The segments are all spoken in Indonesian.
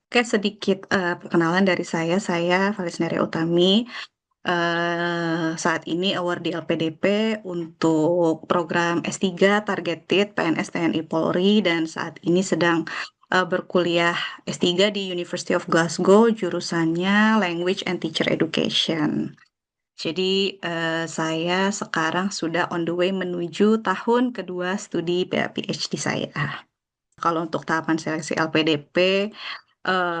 Oke, sedikit perkenalan dari saya Valisneria Utami. Saat ini award di LPDP untuk program S3 Targeted PNS TNI Polri dan saat ini sedang berkuliah S3 di University of Glasgow, jurusannya Language and Teacher Education. Jadi saya sekarang sudah on the way menuju tahun kedua studi PhD saya. Kalau untuk tahapan seleksi LPDP,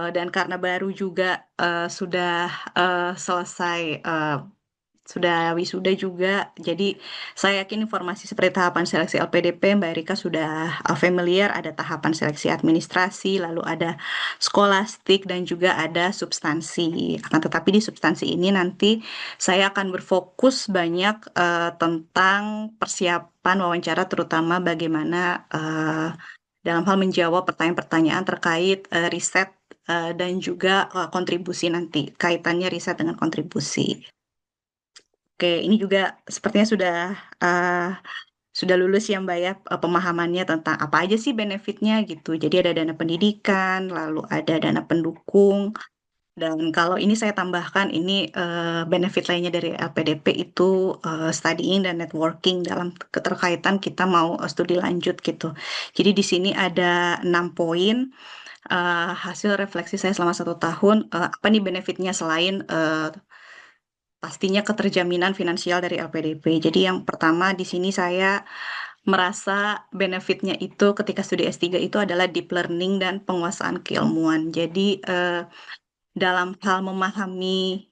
dan karena baru juga sudah selesai, sudah wisuda juga, jadi saya yakin informasi seperti tahapan seleksi LPDP Mbak Erika sudah familiar, ada tahapan seleksi administrasi, lalu ada skolastik, dan juga ada substansi. Akan tetapi di substansi ini nanti saya akan berfokus banyak tentang persiapan wawancara, terutama bagaimana dalam hal menjawab pertanyaan-pertanyaan terkait riset dan juga kontribusi nanti, kaitannya riset dengan kontribusi. Oke, ini juga sepertinya uh, sudah lulus ya Mbak ya, pemahamannya tentang apa aja sih benefitnya gitu. Jadi ada dana pendidikan, lalu ada dana pendukung, dan kalau ini saya tambahkan ini benefit lainnya dari LPDP itu studying dan networking dalam keterkaitan kita mau studi lanjut gitu. Jadi di sini ada 6 poin hasil refleksi saya selama 1 tahun. Apa nih benefitnya selain pastinya keterjaminan finansial dari LPDP. Jadi yang pertama di sini saya merasa benefitnya itu ketika studi S3 itu adalah deep learning dan penguasaan keilmuan. Jadi dalam hal memahami,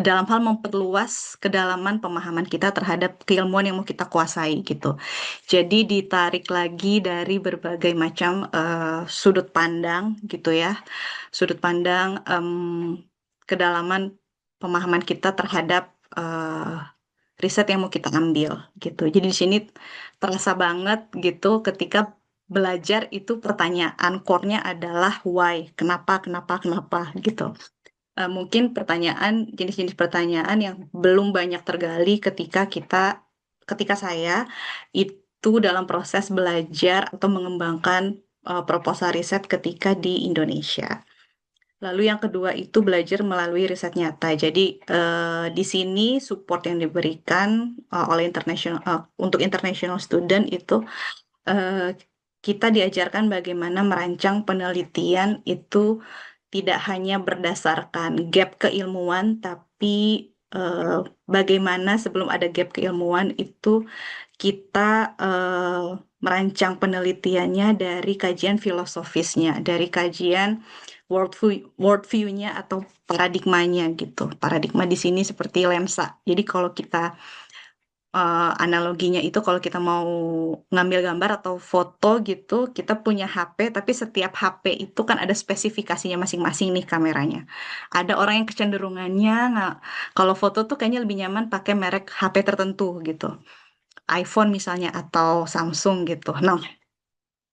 dalam hal memperluas kedalaman pemahaman kita terhadap keilmuan yang mau kita kuasai gitu. Jadi ditarik lagi dari berbagai macam sudut pandang gitu ya, sudut pandang kedalaman pemahaman kita terhadap eh, riset yang mau kita ambil gitu. Jadi di sini terasa banget gitu ketika belajar itu pertanyaan core-nya adalah why, kenapa, kenapa, kenapa gitu. Mungkin pertanyaan, jenis-jenis pertanyaan yang belum banyak tergali ketika saya itu dalam proses belajar atau mengembangkan proposal riset ketika di Indonesia. Lalu yang kedua itu belajar melalui riset nyata. Jadi di sini support yang diberikan oleh untuk international student itu eh, kita diajarkan bagaimana merancang penelitian itu tidak hanya berdasarkan gap keilmuan, tapi eh, bagaimana sebelum ada gap keilmuan itu kita merancang penelitiannya dari kajian filosofisnya, dari kajian worldview-nya atau paradigmanya gitu. Paradigma di sini seperti lensa. Jadi kalau kita analoginya itu kalau kita mau ngambil gambar atau foto gitu, kita punya HP, tapi setiap HP itu kan ada spesifikasinya masing-masing nih kameranya. Ada orang yang kecenderungannya nggak, kalau foto tuh kayaknya lebih nyaman pakai merek HP tertentu gitu. iPhone misalnya atau Samsung gitu. Nah,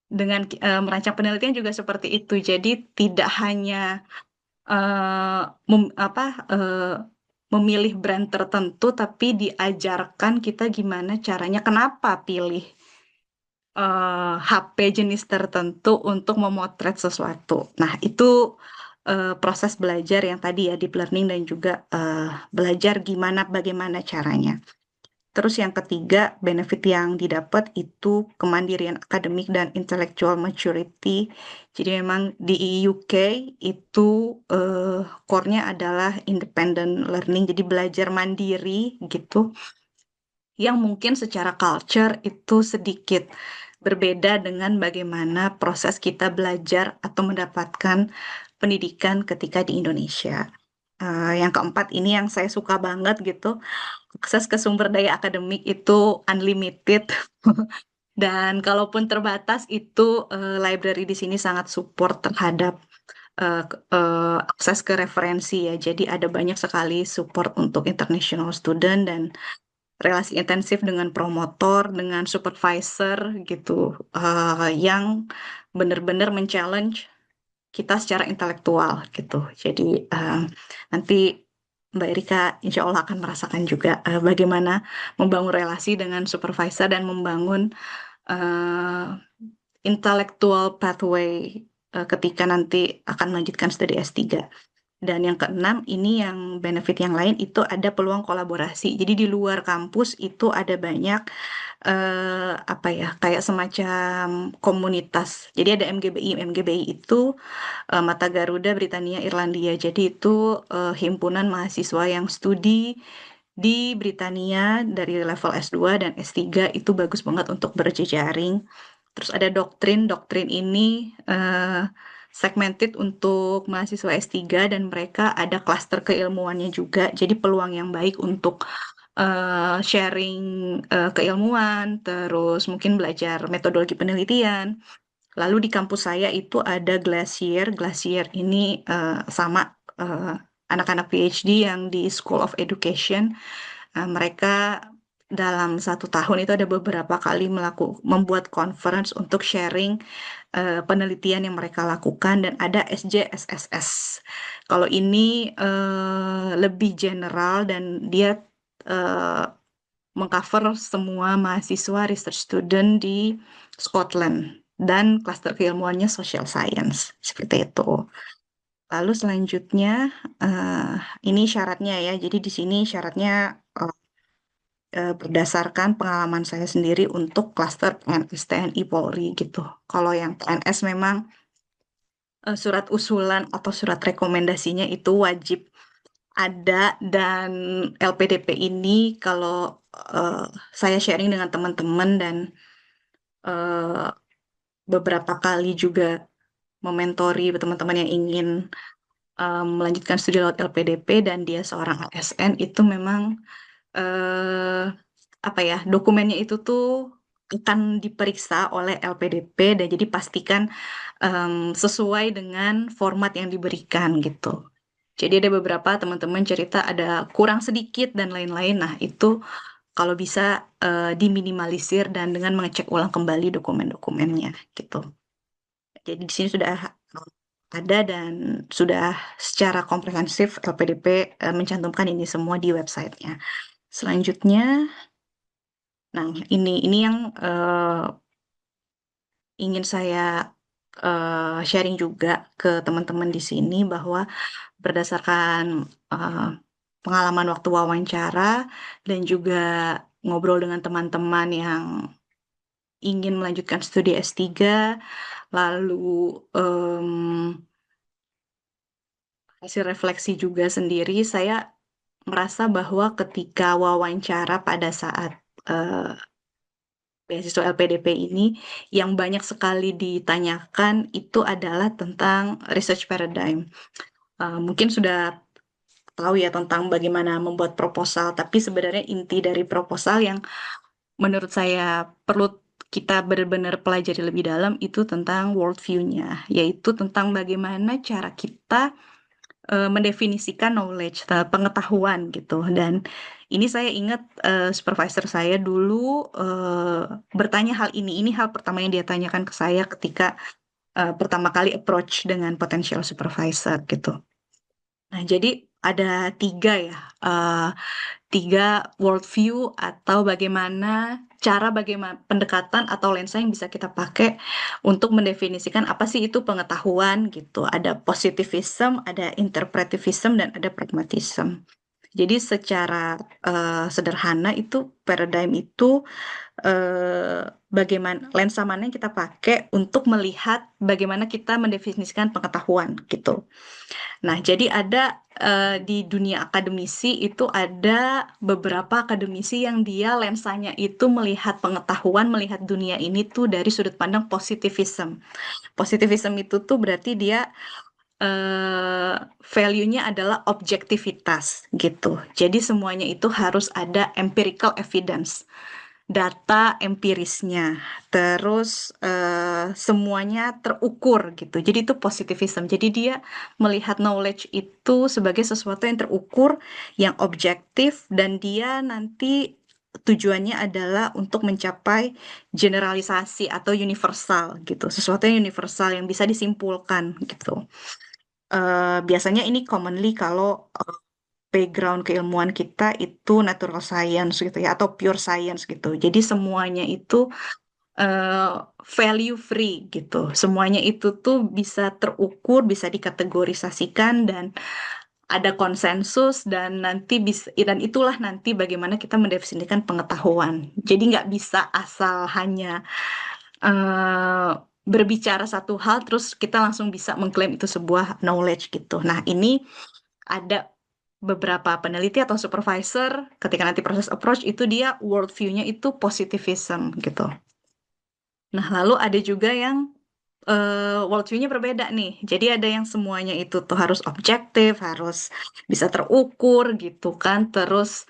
dengan merancang penelitian juga seperti itu. Jadi tidak hanya eh, apa memilih brand tertentu, tapi diajarkan kita gimana caranya, kenapa pilih HP jenis tertentu untuk memotret sesuatu. Nah, itu proses belajar yang tadi ya, deep learning dan juga belajar bagaimana caranya. Terus yang ketiga, benefit yang didapat itu kemandirian akademik dan intellectual maturity. Jadi memang di UK itu core-nya adalah independent learning, jadi belajar mandiri gitu, yang mungkin secara culture itu sedikit berbeda dengan bagaimana proses kita belajar atau mendapatkan pendidikan ketika di Indonesia. Yang keempat ini yang saya suka banget gitu, akses ke sumber daya akademik itu unlimited. Dan kalaupun terbatas itu library di sini sangat support terhadap akses ke referensi ya. Jadi ada banyak sekali support untuk international student dan relasi intensif dengan promotor, dengan supervisor gitu, yang benar-benar men-challenge kita secara intelektual gitu. Jadi nanti Mbak Erika insya Allah akan merasakan juga bagaimana membangun relasi dengan supervisor dan membangun uh, intellectual pathway ketika nanti akan melanjutkan studi S3. Dan yang keenam, ini yang benefit yang lain itu ada peluang kolaborasi. Jadi di luar kampus itu ada banyak apa ya, kayak semacam komunitas. Jadi ada MGBI. MGBI itu Mata Garuda Britania Irlandia. Jadi itu himpunan mahasiswa yang studi di Britania dari level S2 dan S3 itu bagus banget untuk berjejaring. Terus ada doktrin, doktrin ini segmented untuk mahasiswa S3 dan mereka ada klaster keilmuannya juga. Jadi peluang yang baik untuk sharing keilmuan, terus mungkin belajar metodologi penelitian. Lalu di kampus saya itu ada Glacier. Glacier ini sama eh, anak-anak PhD yang di School of Education. Mereka dalam 1 tahun itu ada beberapa kali membuat conference untuk sharing penelitian yang mereka lakukan dan ada SJSSS. Kalau ini lebih general dan dia eh, mengcover semua mahasiswa research student di Scotland dan klaster keilmuannya social science seperti itu. Lalu selanjutnya eh, ini syaratnya ya. Jadi di sini syaratnya eh, berdasarkan pengalaman saya sendiri untuk klaster PNS TNI Polri gitu. Kalau yang PNS memang surat usulan atau surat rekomendasinya itu wajib ada dan LPDP ini kalau eh, saya sharing dengan teman-teman dan eh, beberapa kali juga mementori teman-teman yang ingin melanjutkan studi lewat LPDP dan dia seorang ASN itu memang eh, apa ya dokumennya itu tuh akan diperiksa oleh LPDP dan jadi pastikan sesuai dengan format yang diberikan gitu. Jadi ada beberapa teman-teman cerita ada kurang sedikit dan lain-lain. Nah, itu kalau bisa diminimalisir dan dengan mengecek ulang kembali dokumen-dokumennya gitu. Jadi di sini sudah ada dan sudah secara komprehensif LPDP mencantumkan ini semua di websitenya. Selanjutnya, nah ini yang ingin saya sharing juga ke teman-teman di sini bahwa berdasarkan eh, pengalaman waktu wawancara dan juga ngobrol dengan teman-teman yang ingin melanjutkan studi S3, lalu em, hasil refleksi juga sendiri, saya merasa bahwa ketika wawancara pada saat eh, beasiswa LPDP ini, yang banyak sekali ditanyakan itu adalah tentang research paradigm. Mungkin sudah tahu ya tentang bagaimana membuat proposal, tapi sebenarnya inti dari proposal yang menurut saya perlu kita benar-benar pelajari lebih dalam itu tentang worldview-nya, yaitu tentang bagaimana cara kita mendefinisikan knowledge, pengetahuan gitu. Dan ini saya ingat supervisor saya dulu eh, bertanya hal ini. Ini hal pertama yang dia tanyakan ke saya ketika pertama kali approach dengan potential supervisor gitu. Nah, jadi ada tiga ya, eh, tiga worldview atau bagaimana pendekatan atau lensa yang bisa kita pakai untuk mendefinisikan apa sih itu pengetahuan gitu. Ada positivism, ada interpretivism, dan ada pragmatism. Jadi secara sederhana itu paradigm itu eh, bagaimana lensa mana yang kita pakai untuk melihat bagaimana kita mendefinisikan pengetahuan gitu. Nah, jadi ada di dunia akademisi itu ada beberapa akademisi yang dia lensanya itu melihat pengetahuan, melihat dunia ini tuh dari sudut pandang positivism. Positivism itu tuh berarti dia eh, value-nya adalah objektivitas gitu. Jadi semuanya itu harus ada empirical evidence, data empirisnya, terus semuanya terukur gitu. Jadi itu positivism. Jadi dia melihat knowledge itu sebagai sesuatu yang terukur, yang objektif, dan dia nanti tujuannya adalah untuk mencapai generalisasi atau universal gitu. Sesuatu yang universal yang bisa disimpulkan gitu. Biasanya ini commonly kalau background keilmuan kita itu natural science gitu ya atau pure science gitu. Jadi semuanya itu value free gitu. Semuanya itu tuh bisa terukur, bisa dikategorisasikan dan ada konsensus dan nanti bisa dan itulah nanti bagaimana kita mendefinisikan pengetahuan. Jadi nggak bisa asal hanya eh, berbicara satu hal terus kita langsung bisa mengklaim itu sebuah knowledge gitu. Nah, ini ada beberapa peneliti atau supervisor ketika nanti proses approach itu dia worldview-nya itu positivism gitu. Nah, lalu ada juga yang worldview-nya berbeda nih. Jadi ada yang semuanya itu tuh harus objektif, harus bisa terukur gitu kan. Terus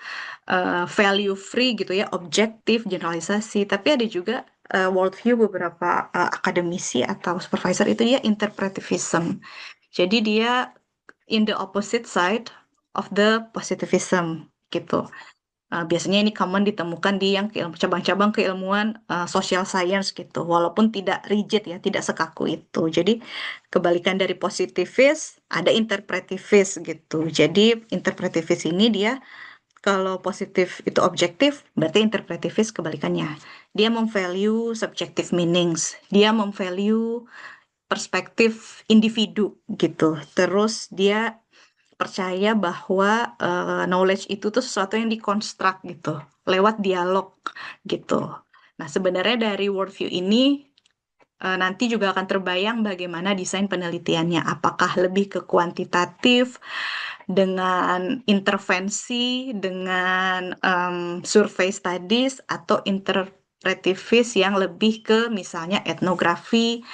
value free gitu ya, objektif, generalisasi. Tapi ada juga worldview beberapa akademisi atau supervisor itu dia interpretivism. Jadi dia in the opposite side of the positivism gitu. Biasanya ini common ditemukan di yang cabang-cabang keilmuan social science gitu, walaupun tidak rigid ya, tidak sekaku itu. Jadi kebalikan dari positivis, ada interpretivis gitu. Jadi interpretivis ini dia kalau positif itu objektif, berarti interpretivis kebalikannya. Dia memvalue subjective meanings, dia memvalue perspektif individu gitu. Terus dia percaya bahwa knowledge itu tuh sesuatu yang dikonstruk gitu, lewat dialog gitu. Nah, sebenarnya dari worldview ini nanti juga akan terbayang bagaimana desain penelitiannya. Apakah lebih ke kuantitatif dengan intervensi, dengan survei studies, atau interpretivis yang lebih ke misalnya etnografi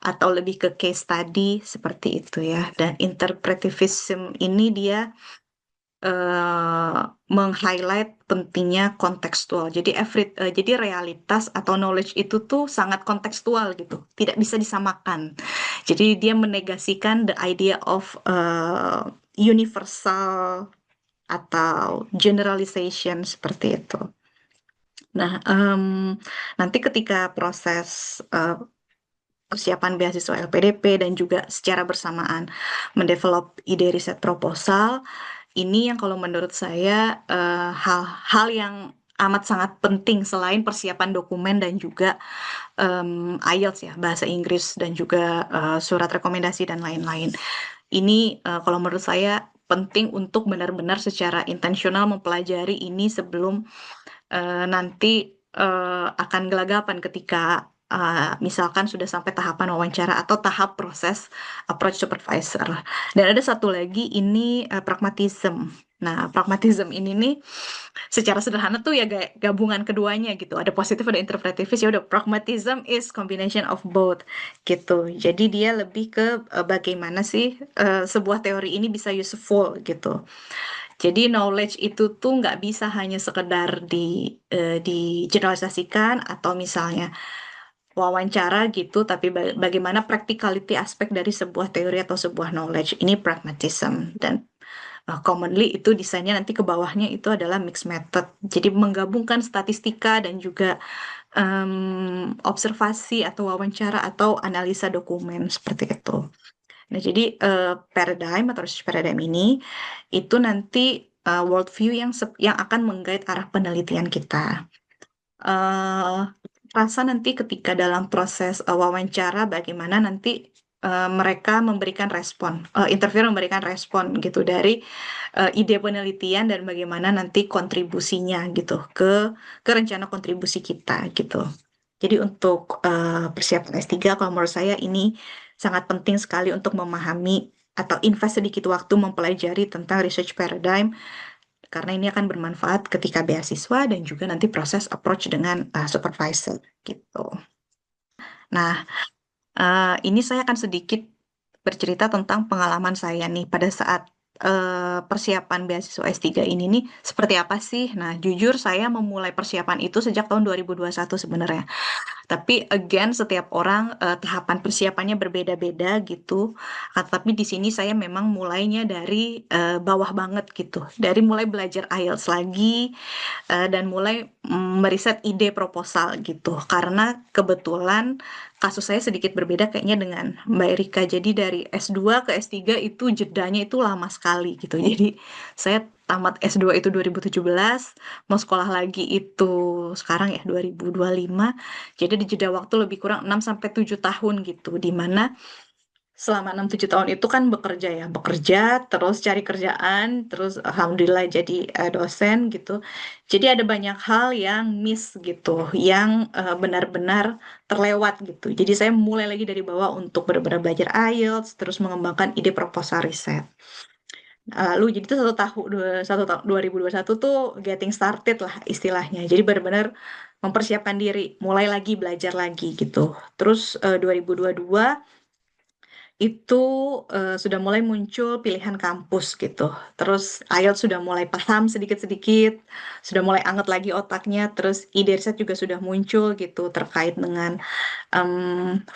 atau lebih ke case study seperti itu ya. Dan interpretivism ini dia meng-highlight pentingnya kontekstual. Jadi jadi realitas atau knowledge itu tuh sangat kontekstual gitu, tidak bisa disamakan. Jadi dia menegasikan the idea of universal atau generalization seperti itu. Nah, nanti ketika proses persiapan beasiswa LPDP dan juga secara bersamaan mendevelop ide riset proposal, ini yang kalau menurut saya hal-hal yang amat sangat penting selain persiapan dokumen dan juga IELTS ya, bahasa Inggris dan juga surat rekomendasi dan lain-lain. Ini kalau menurut saya penting untuk benar-benar secara intensional mempelajari ini sebelum nanti akan gelagapan ketika misalkan sudah sampai tahapan wawancara atau tahap proses approach supervisor. Dan ada satu lagi ini pragmatism. Nah, pragmatism ini nih secara sederhana tuh ya gabungan keduanya gitu. Ada positif, ada interpretivis. Ya udah, pragmatism is combination of both gitu. Jadi dia lebih ke bagaimana sih sebuah teori ini bisa useful gitu. Jadi knowledge itu tuh nggak bisa hanya sekedar digeneralisasikan atau misalnya wawancara gitu, tapi bagaimana practicality aspek dari sebuah teori atau sebuah knowledge. Ini pragmatism dan commonly itu desainnya nanti ke bawahnya itu adalah mixed method. Jadi menggabungkan statistika dan juga observasi atau wawancara atau analisa dokumen seperti itu. Nah, jadi paradigm atau research paradigm ini itu nanti worldview yang akan menggait arah penelitian kita. eh Rasa nanti ketika dalam proses wawancara bagaimana nanti mereka memberikan respon, interviewer memberikan respon gitu dari ide penelitian dan bagaimana nanti kontribusinya gitu ke rencana kontribusi kita gitu. Jadi untuk persiapan S3 kalau menurut saya ini sangat penting sekali untuk memahami atau invest sedikit waktu mempelajari tentang research paradigm karena ini akan bermanfaat ketika beasiswa dan juga nanti proses approach dengan supervisor gitu. Nah, ini saya akan sedikit bercerita tentang pengalaman saya nih pada saat persiapan beasiswa S3 ini nih seperti apa sih? Nah, jujur saya memulai persiapan itu sejak tahun 2021 sebenarnya. Tapi again setiap orang tahapan persiapannya berbeda-beda gitu. Tapi di sini saya memang mulainya dari bawah banget gitu. Dari mulai belajar IELTS lagi dan mulai meriset ide proposal gitu. Karena kebetulan kasus saya sedikit berbeda kayaknya dengan Mbak Erika. Jadi dari S2 ke S3 itu jedanya itu lama sekali gitu. Jadi saya tamat S2 itu 2017, mau sekolah lagi itu sekarang ya 2025. Jadi di jeda waktu lebih kurang 6 sampai 7 tahun gitu, di mana selama 6-7 tahun itu kan bekerja ya, bekerja, terus cari kerjaan, terus alhamdulillah jadi dosen gitu. Jadi ada banyak hal yang miss gitu, yang benar-benar terlewat gitu. Jadi saya mulai lagi dari bawah untuk benar-benar belajar IELTS, terus mengembangkan ide proposal riset. Lalu jadi itu satu tahun 2021 tuh getting started lah istilahnya. Jadi benar-benar mempersiapkan diri, mulai lagi belajar lagi gitu. Terus 2022 itu sudah mulai muncul pilihan kampus gitu. Terus IELTS sudah mulai paham sedikit-sedikit, sudah mulai anget lagi otaknya. Terus ide riset juga sudah muncul gitu terkait dengan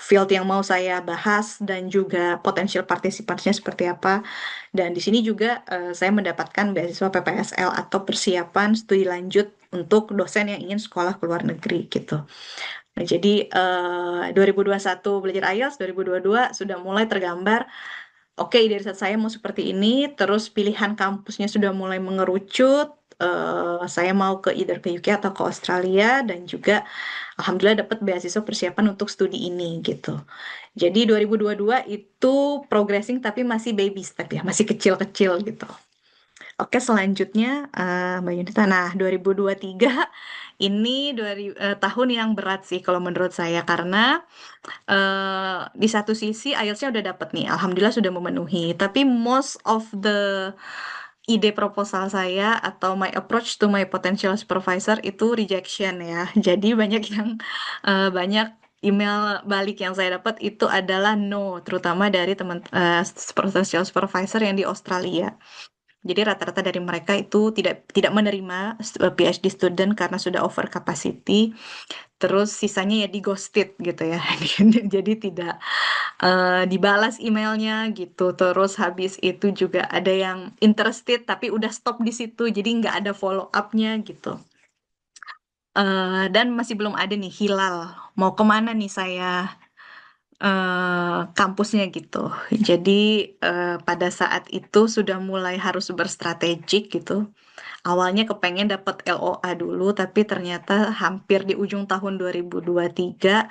field yang mau saya bahas dan juga potensial partisipannya seperti apa. Dan di sini juga saya mendapatkan beasiswa PPSL atau persiapan studi lanjut untuk dosen yang ingin sekolah ke luar negeri gitu. Nah, jadi 2021 belajar IELTS, 2022 sudah mulai tergambar, oke ide riset saya mau seperti ini, terus pilihan kampusnya sudah mulai mengerucut, saya mau ke either ke UK atau ke Australia, dan juga alhamdulillah dapat beasiswa persiapan untuk studi ini gitu. Jadi 2022 itu progressing tapi masih baby step ya, masih kecil-kecil gitu. Oke, selanjutnya Mbak Yunita. Nah, 2023 ini tahun yang berat sih kalau menurut saya karena di satu sisi IELTS-nya udah dapet nih, alhamdulillah sudah memenuhi. Tapi most of the ide proposal saya atau my approach to my potential supervisor itu rejection ya. Jadi banyak email balik yang saya dapat itu adalah no, terutama dari teman potential supervisor yang di Australia. Jadi rata-rata dari mereka itu tidak menerima PhD student karena sudah over capacity. Terus sisanya ya di ghosted gitu ya. Jadi tidak dibalas emailnya gitu. Terus habis itu juga ada yang interested tapi udah stop di situ. Jadi nggak ada follow up-nya gitu. Dan masih belum ada nih hilal. Mau kemana nih saya kampusnya gitu. Jadi pada saat itu sudah mulai harus berstrategik gitu. Awalnya kepengen dapat LOA dulu, tapi ternyata hampir di ujung tahun 2023,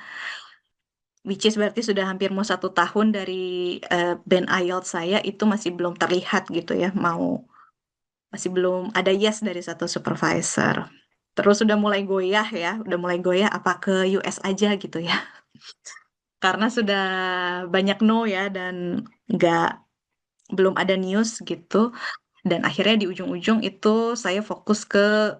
which is berarti sudah hampir mau 1 tahun dari band IELTS saya itu masih belum terlihat gitu ya, masih belum ada yes dari satu supervisor. Terus udah mulai goyah ya, udah mulai goyah apa ke US aja gitu ya, karena sudah banyak no ya dan nggak belum ada news gitu. Dan akhirnya di ujung-ujung itu saya fokus ke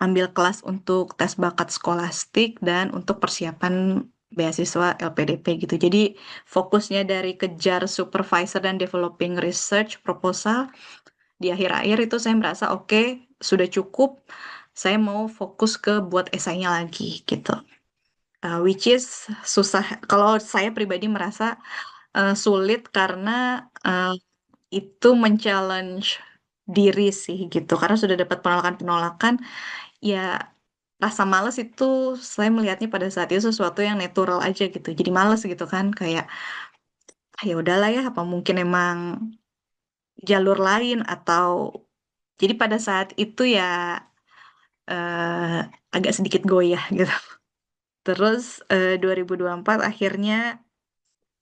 ambil kelas untuk tes bakat skolastik dan untuk persiapan beasiswa LPDP gitu. Jadi fokusnya dari kejar supervisor dan developing research proposal, di akhir-akhir itu saya merasa oke, sudah cukup. Saya mau fokus ke buat esainya lagi gitu. Which is susah. Kalau saya pribadi merasa sulit karena uh, itu men-challenge diri sih gitu karena sudah dapat penolakan-penolakan ya rasa males itu saya melihatnya pada saat itu sesuatu yang natural aja gitu jadi males gitu kan kayak ya udahlah ya apa mungkin emang jalur lain atau jadi pada saat itu ya agak sedikit goyah gitu terus 2024 akhirnya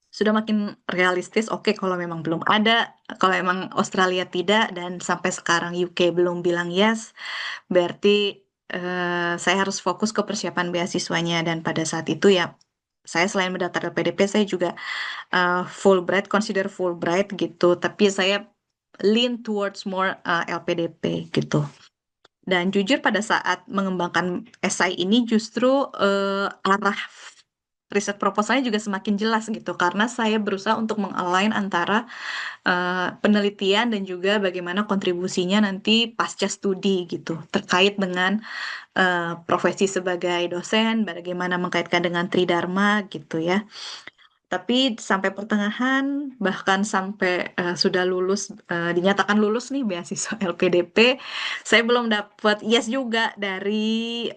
sudah makin realistis, oke kalau memang belum ada, kalau memang Australia tidak, dan sampai sekarang UK belum bilang yes, berarti saya harus fokus ke persiapan beasiswanya, dan pada saat itu ya, saya selain mendaftar LPDP, saya juga Fulbright, consider Fulbright gitu, tapi saya lean towards more LPDP gitu. Dan jujur pada saat mengembangkan esai ini justru arah riset proposalnya juga semakin jelas gitu karena saya berusaha untuk mengalign antara penelitian dan juga bagaimana kontribusinya nanti pasca studi gitu terkait dengan profesi sebagai dosen, bagaimana mengkaitkan dengan Tridharma gitu ya. Tapi sampai pertengahan, bahkan sampai sudah lulus, dinyatakan lulus nih beasiswa LPDP, saya belum dapat yes juga dari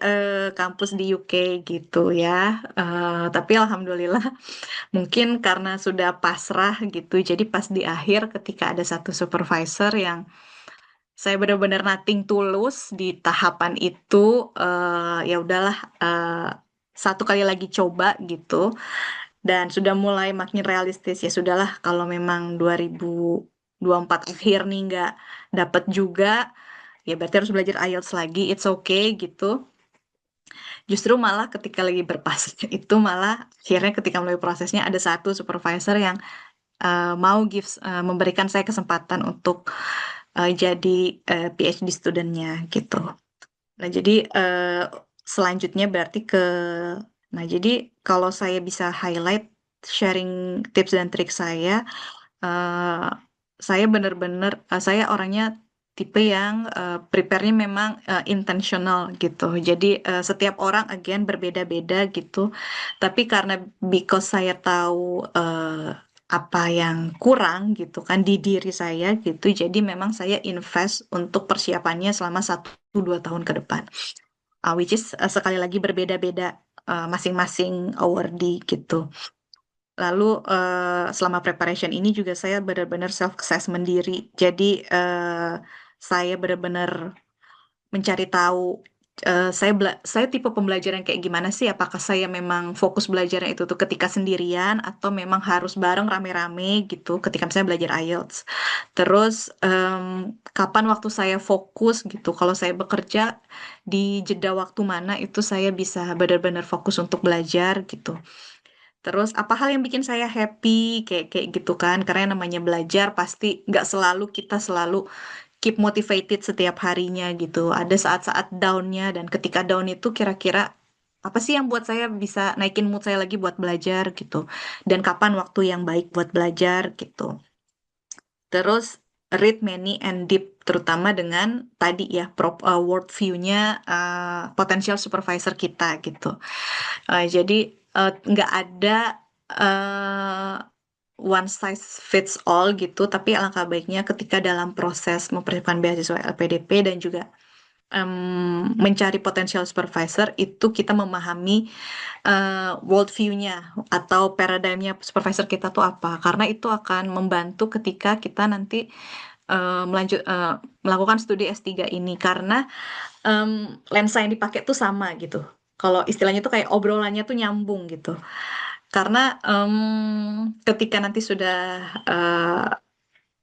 kampus di UK gitu ya. Tapi alhamdulillah, mungkin karena sudah pasrah gitu, jadi pas di akhir ketika ada satu supervisor yang saya benar-benar nothing tulus di tahapan itu. Ya udahlah, satu kali lagi coba gitu, dan sudah mulai makin realistis. Ya sudahlah, kalau memang 2024 akhir nih nggak dapet juga, ya berarti harus belajar IELTS lagi. It's okay gitu. Justru malah ketika lagi berpasnya itu, malah akhirnya ketika mulai prosesnya ada satu supervisor yang mau memberikan saya kesempatan untuk jadi PhD studentnya gitu. Nah, jadi selanjutnya berarti nah, jadi kalau saya bisa highlight sharing tips dan trik eh, saya benar-benar, saya orangnya tipe yang prepare-nya memang intentional gitu. Jadi setiap orang again berbeda-beda gitu. Tapi karena because saya tahu apa yang kurang gitu kan di diri saya gitu, jadi memang saya invest untuk persiapannya selama 1-2 tahun ke depan. Which is sekali lagi berbeda-beda masing-masing awardee gitu. Lalu selama preparation ini juga saya benar-benar self assessment diri. Jadi saya benar-benar mencari tahu saya tipe pembelajaran kayak gimana sih? Apakah saya memang fokus belajarnya itu tuh ketika sendirian atau memang harus bareng rame-rame gitu ketika misalnya belajar IELTS. Terus kapan waktu saya fokus gitu? Kalau saya bekerja di jeda waktu mana itu saya bisa benar-benar fokus untuk belajar gitu. Terus apa hal yang bikin saya happy kayak kayak gitu kan? Karena yang namanya belajar pasti nggak selalu kita selalu keep motivated setiap harinya gitu. Ada saat-saat down-nya, dan ketika down itu kira-kira apa sih yang buat saya bisa naikin mood saya lagi buat belajar gitu. Dan kapan waktu yang baik buat belajar gitu. Terus read many and deep, terutama dengan tadi ya world view-nya potential supervisor kita gitu. Jadi nggak ada uh, one size fits all gitu, tapi alangkah baiknya ketika dalam proses mempersiapkan beasiswa LPDP dan juga mencari potensial supervisor itu kita memahami world view-nya atau paradigmnya supervisor kita tuh apa, karena itu akan membantu ketika kita nanti melakukan studi S3 ini, karena lensa yang dipakai tuh sama gitu. Kalau istilahnya tuh kayak obrolannya tuh nyambung gitu. Karena ketika nanti sudah eh,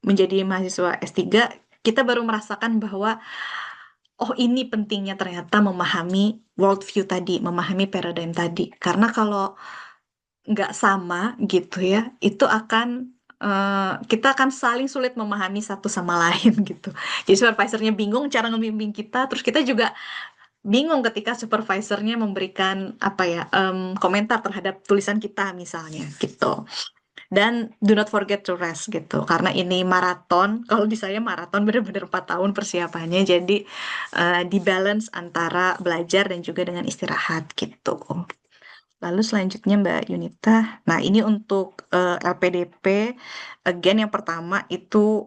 menjadi mahasiswa S3, kita baru merasakan bahwa oh, ini pentingnya ternyata memahami worldview tadi, memahami paradigm tadi. Karena kalau nggak sama gitu ya, itu akan kita akan saling sulit memahami satu sama lain gitu. Jadi supervisornya bingung cara ngembimbing kita, terus kita juga bingung ketika supervisornya memberikan apa ya komentar terhadap tulisan kita misalnya gitu. Dan do not forget to rest gitu, karena ini maraton. Kalau di saya maraton benar-benar 4 tahun persiapannya, jadi di balance antara belajar dan juga dengan istirahat gitu. Lalu selanjutnya Mbak Yunita, nah ini untuk LPDP, again yang pertama itu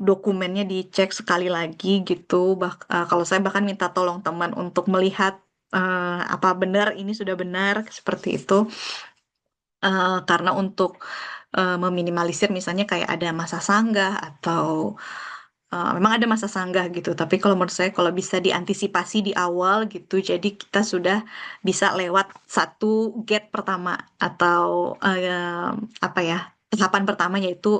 dokumennya dicek sekali lagi gitu. Kalau saya bahkan minta tolong teman untuk melihat apa benar ini sudah benar seperti itu. Karena untuk meminimalisir misalnya kayak ada masa sanggah atau memang ada masa sanggah gitu. Tapi kalau menurut saya kalau bisa diantisipasi di awal gitu, jadi kita sudah bisa lewat satu gate pertama atau apa ya, tahapan pertama yaitu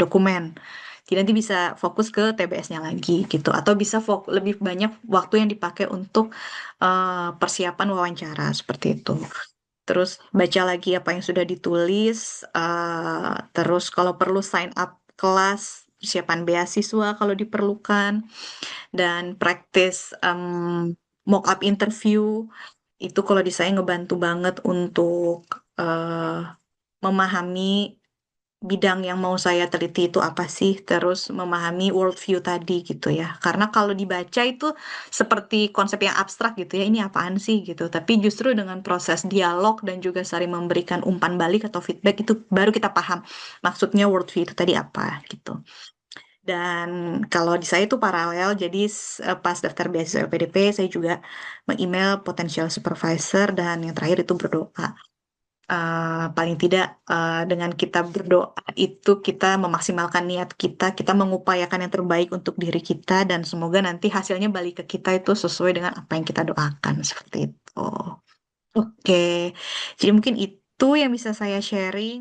dokumen. Jadi nanti bisa fokus ke TBS-nya lagi gitu, atau bisa lebih banyak waktu yang dipakai untuk persiapan wawancara seperti itu. Terus baca lagi apa yang sudah ditulis, terus kalau perlu sign up kelas, persiapan beasiswa kalau diperlukan, dan practice mock up interview. Itu kalau di saya ngebantu banget untuk eh, memahami bidang yang mau saya teliti itu apa sih, terus memahami worldview tadi gitu ya. Karena kalau dibaca itu seperti konsep yang abstrak gitu ya, ini apaan sih gitu. Tapi justru dengan proses dialog dan juga saling memberikan umpan balik atau feedback itu baru kita paham maksudnya worldview itu tadi apa gitu. Dan kalau di saya itu paralel, jadi pas daftar beasiswa LPDP, saya juga meng-email potential supervisor, dan yang terakhir itu berdoa. paling tidak, dengan kita berdoa itu kita memaksimalkan niat kita, kita mengupayakan yang terbaik untuk diri kita dan semoga nanti hasilnya balik ke kita itu sesuai dengan apa yang kita doakan, seperti itu. Oke, jadi mungkin itu yang bisa saya sharing.